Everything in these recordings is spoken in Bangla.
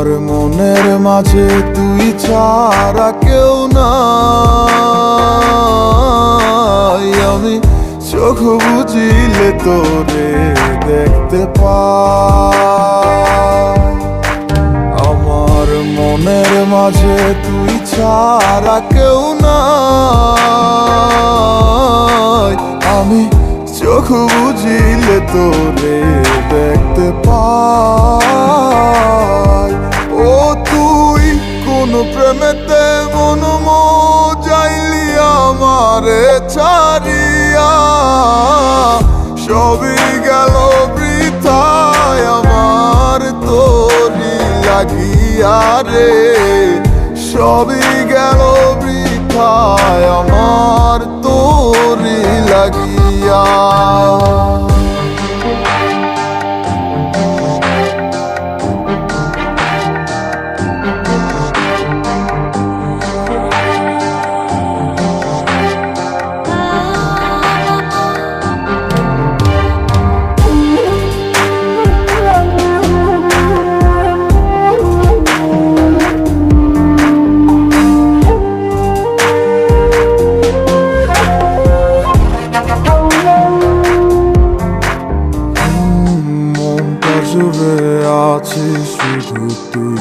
আমার মনের মাঝে তুই ছাড়া কেউ নাই। আমি চোখ বুঝিলে তোরে দেখতে পাই। আমার মনের মাঝে তুই ছাড়া কেউ নাই। আমি চোখ বুঝিলে তোরে দেখতে পাই। ও তুই কোন প্রেমেতে মন যাইলি আমারে ছাড়িয়া, সবই গেল বৃথায় আমার তোরি লাগিয়া রে। সবই গেল বৃথায় আমার তোরি লাগিয়া। জুড়ে আছিস শুধু তুই,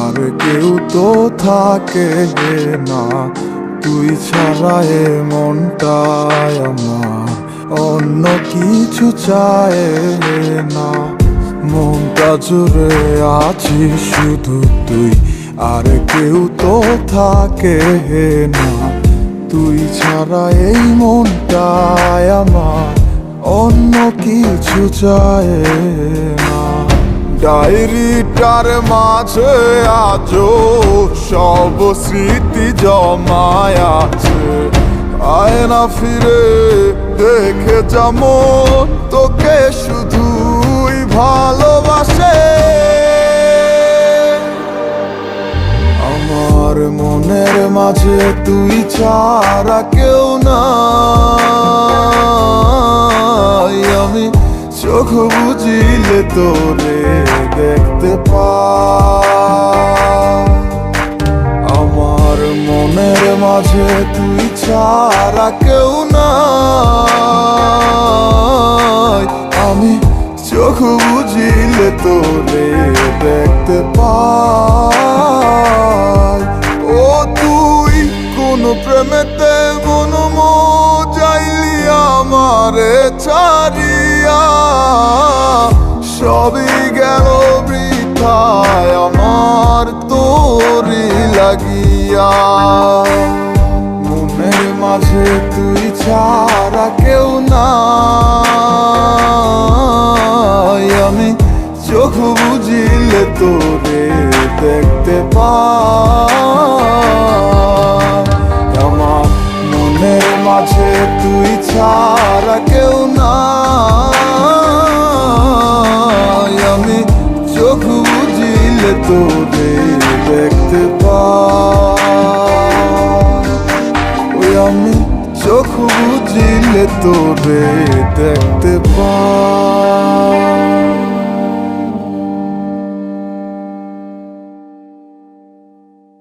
আর কেউ তো থাকে না। তুই ছাড়া এ মনটায় আমার অন্য কিছু চায় না। মনটা জুড়ে আছিস শুধু তুই, আর কেউ তো থাকে না। তুই ছাড়া এই মনটায় আমার অন্য কিছু চায় না। ডায়েরিটার মাঝে আজও সব স্মৃতি জমায় আছে। আয় না ফিরে দেখে যেমন তোকে শুধুই ভালোবাসে। আমার মনের মাঝে তুই ছাড়া কেউ নাই। আমি চোখ বুঝিলে তোরে দেখতে পাই। আমার মনের মাঝে তুই ছাড়া কেউ নাই। আমি চোখ বুঝিলে তোরে দেখতে পাই। ও তুই কোন প্রেমেতে মন যাইলি আমারে ছাড়িয়া, সবই গেল বৃথায় আমার তোরি লাগিয়া। মনের মাঝে তুই ছাড়া কেউ নাই। আমি চোখ বুঝিলে তোরে দেখতে পাই। আমার মনের মাঝে তুই ছাড়া কেউ নাই। আমি চোখ বুঝিলে তোরে দেখতে পাই। আমি চোখ বুঝিলে তোরে দেখতে পাই।